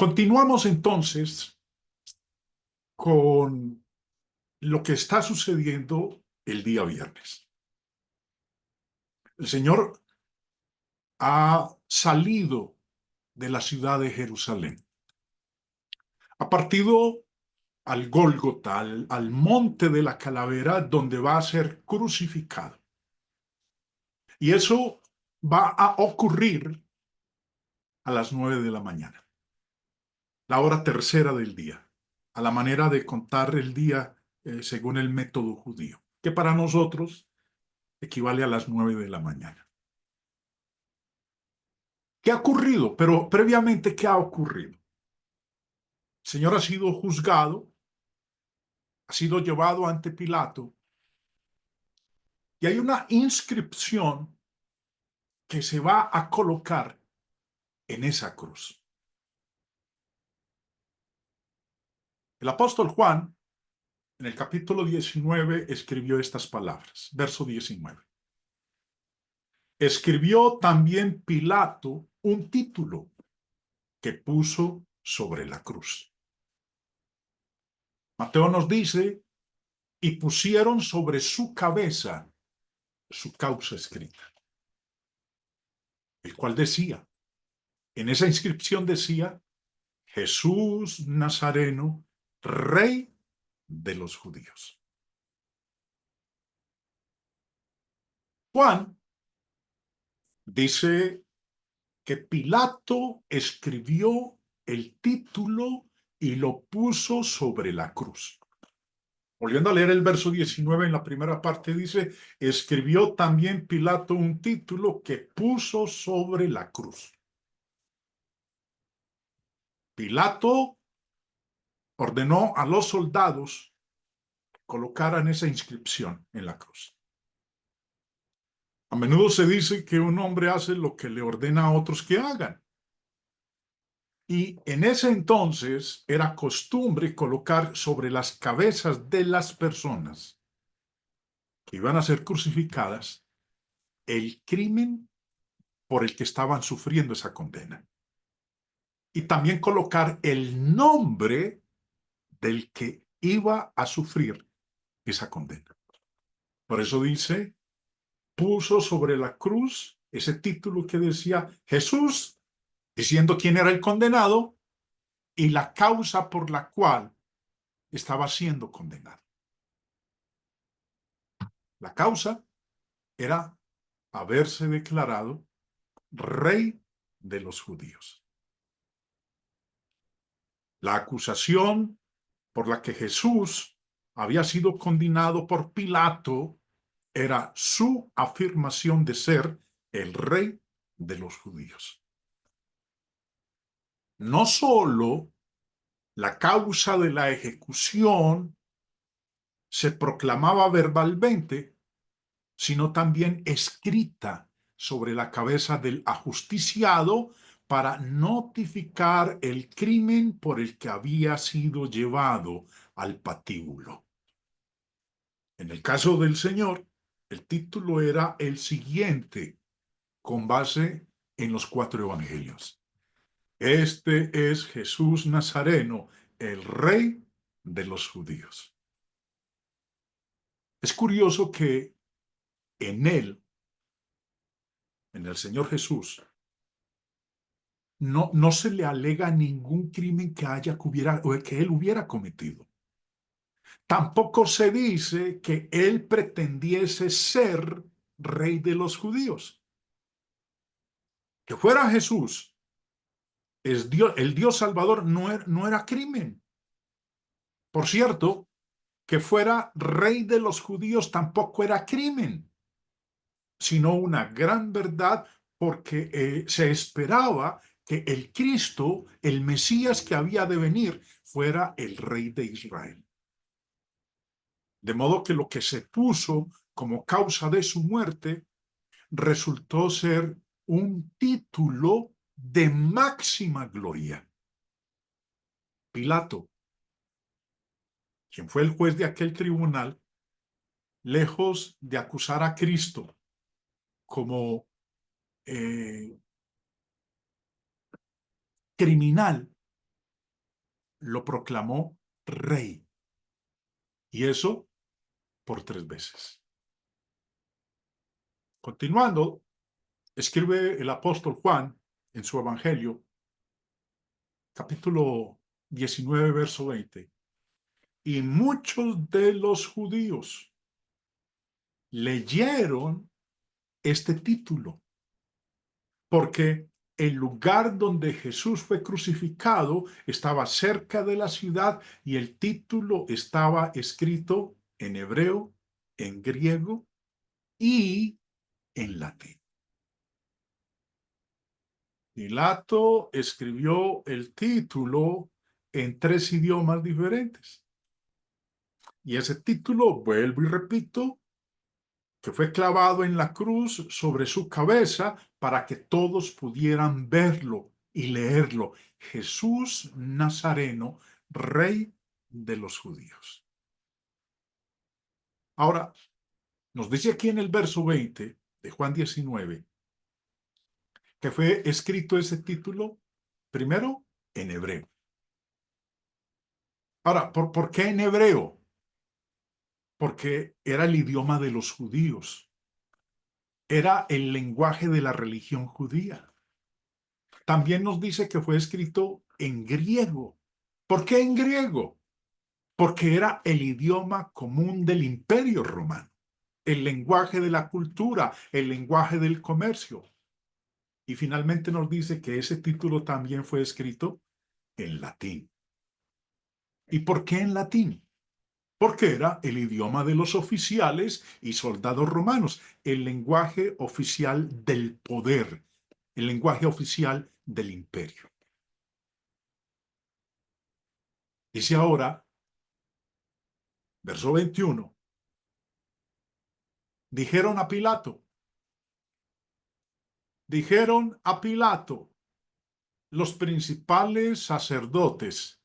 Continuamos entonces con lo que está sucediendo el día viernes. El Señor ha salido de la ciudad de Jerusalén. Ha partido al Gólgota, al monte de la calavera, donde va a ser crucificado. Y eso va a ocurrir a las 9 de la mañana, la hora tercera del día, a la manera de contar el día según el método judío, que para nosotros equivale a las 9 de la mañana. ¿Qué ha ocurrido? Pero previamente, ¿qué ha ocurrido? El Señor ha sido juzgado, ha sido llevado ante Pilato, y hay una inscripción que se va a colocar en esa cruz. El apóstol Juan, en el capítulo 19, escribió estas palabras, verso 19. Escribió también Pilato un título que puso sobre la cruz. Mateo nos dice, y pusieron sobre su cabeza su causa escrita, el cual decía, en esa inscripción decía, Jesús Nazareno, Rey de los judíos. Juan dice que Pilato escribió el título y lo puso sobre la cruz. Volviendo a leer el verso 19 en la primera parte dice, escribió también Pilato un título que puso sobre la cruz. Pilato ordenó a los soldados que colocaran esa inscripción en la cruz. A menudo se dice que un hombre hace lo que le ordena a otros que hagan. Y en ese entonces era costumbre colocar sobre las cabezas de las personas que iban a ser crucificadas el crimen por el que estaban sufriendo esa condena. Y también colocar el nombre del que iba a sufrir esa condena. Por eso dice, puso sobre la cruz ese título que decía Jesús, diciendo quién era el condenado y la causa por la cual estaba siendo condenado. La causa era haberse declarado rey de los judíos. La acusación por la que Jesús había sido condenado por Pilato era su afirmación de ser el rey de los judíos. No solo la causa de la ejecución se proclamaba verbalmente, sino también escrita sobre la cabeza del ajusticiado para notificar el crimen por el que había sido llevado al patíbulo. En el caso del Señor, el título era el siguiente, con base en los 4 evangelios. Este es Jesús Nazareno, el Rey de los judíos. Es curioso que en él, en el Señor Jesús, no se le alega ningún crimen que él hubiera cometido. Tampoco se dice que él pretendiese ser rey de los judíos. Que fuera Jesús, el Dios Salvador, no era crimen. Por cierto, que fuera rey de los judíos tampoco era crimen, sino una gran verdad porque se esperaba que el Cristo, el Mesías que había de venir, fuera el rey de Israel. De modo que lo que se puso como causa de su muerte resultó ser un título de máxima gloria. Pilato, quien fue el juez de aquel tribunal, lejos de acusar a Cristo como criminal, lo proclamó rey. Y eso por 3 veces. Continuando, escribe el apóstol Juan en su evangelio, capítulo 19, verso 20. Y muchos de los judíos leyeron este título, porque el lugar donde Jesús fue crucificado estaba cerca de la ciudad y el título estaba escrito en hebreo, en griego y en latín. Pilato escribió el título en 3 idiomas diferentes. Y ese título, vuelvo y repito, que fue clavado en la cruz sobre su cabeza para que todos pudieran verlo y leerlo. Jesús Nazareno, Rey de los judíos. Ahora, nos dice aquí en el verso 20 de Juan 19 que fue escrito ese título primero en hebreo. Ahora, ¿por qué en hebreo? Porque era el idioma de los judíos. Era el lenguaje de la religión judía. También nos dice que fue escrito en griego. ¿Por qué en griego? Porque era el idioma común del Imperio Romano, el lenguaje de la cultura, el lenguaje del comercio. Y finalmente nos dice que ese título también fue escrito en latín. ¿Y por qué en latín? Porque era el idioma de los oficiales y soldados romanos, el lenguaje oficial del poder, el lenguaje oficial del imperio. Dice ahora, verso 21, dijeron a Pilato los principales sacerdotes,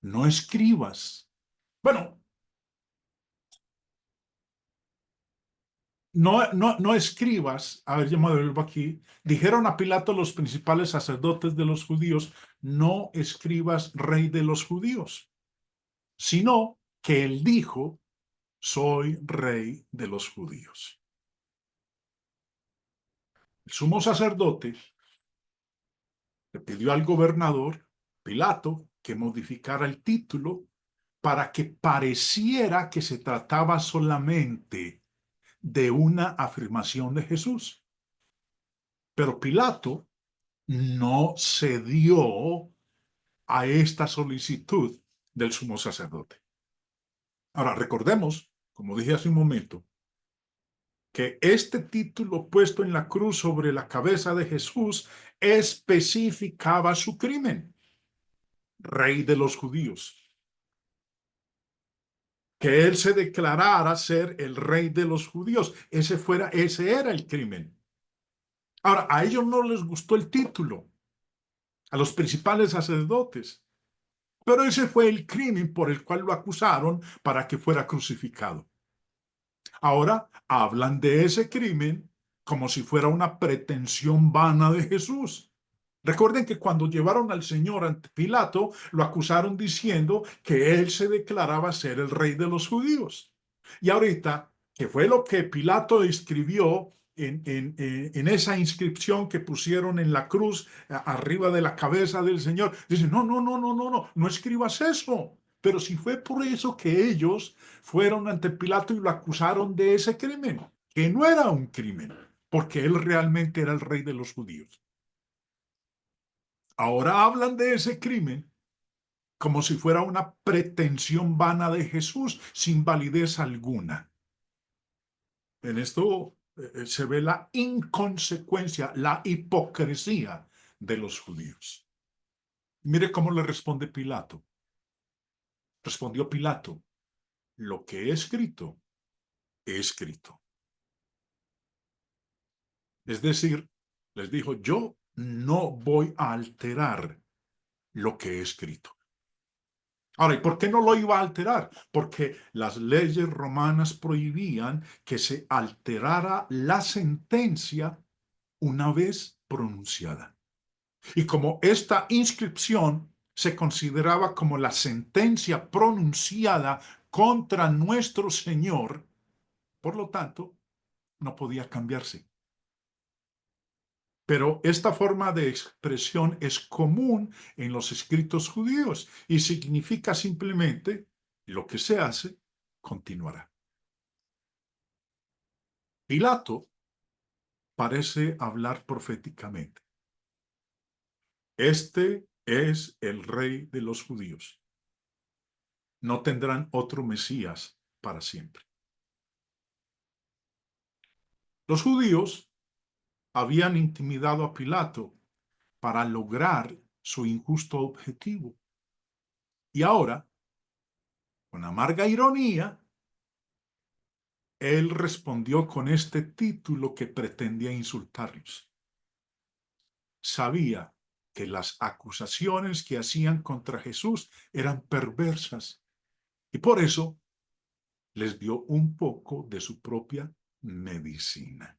no escribas. Bueno, no escribas, a ver, yo me devuelvo aquí, dijeron a Pilato los principales sacerdotes de los judíos, no escribas rey de los judíos, sino que él dijo, soy rey de los judíos. El sumo sacerdote le pidió al gobernador Pilato que modificara el título para que pareciera que se trataba solamente de una afirmación de Jesús. Pero Pilato no cedió a esta solicitud del sumo sacerdote. Ahora, recordemos, como dije hace un momento, que este título puesto en la cruz sobre la cabeza de Jesús especificaba su crimen, rey de los judíos. Que él se declarara ser el rey de los judíos. Ese era el crimen. Ahora, a ellos no les gustó el título, a los principales sacerdotes, pero ese fue el crimen por el cual lo acusaron para que fuera crucificado. Ahora hablan de ese crimen como si fuera una pretensión vana de Jesús. Recuerden que cuando llevaron al Señor ante Pilato, lo acusaron diciendo que él se declaraba ser el rey de los judíos. Y ahorita, que fue lo que Pilato escribió en esa inscripción que pusieron en la cruz arriba de la cabeza del Señor, dice, no escribas eso. Pero si fue por eso que ellos fueron ante Pilato y lo acusaron de ese crimen, que no era un crimen, porque él realmente era el rey de los judíos. Ahora hablan de ese crimen como si fuera una pretensión vana de Jesús sin validez alguna. En esto se ve la inconsecuencia, la hipocresía de los judíos. Mire cómo le responde Pilato. Respondió Pilato, lo que he escrito. Es decir, les dijo, yo no voy a alterar lo que he escrito. Ahora, ¿y por qué no lo iba a alterar? Porque las leyes romanas prohibían que se alterara la sentencia una vez pronunciada. Y como esta inscripción se consideraba como la sentencia pronunciada contra nuestro Señor, por lo tanto, no podía cambiarse. Pero esta forma de expresión es común en los escritos judíos y significa simplemente lo que se hace continuará. Pilato parece hablar proféticamente. Este es el rey de los judíos. No tendrán otro Mesías para siempre. Los judíos habían intimidado a Pilato para lograr su injusto objetivo. Y ahora, con amarga ironía, él respondió con este título que pretendía insultarlos. Sabía que las acusaciones que hacían contra Jesús eran perversas y por eso les dio un poco de su propia medicina.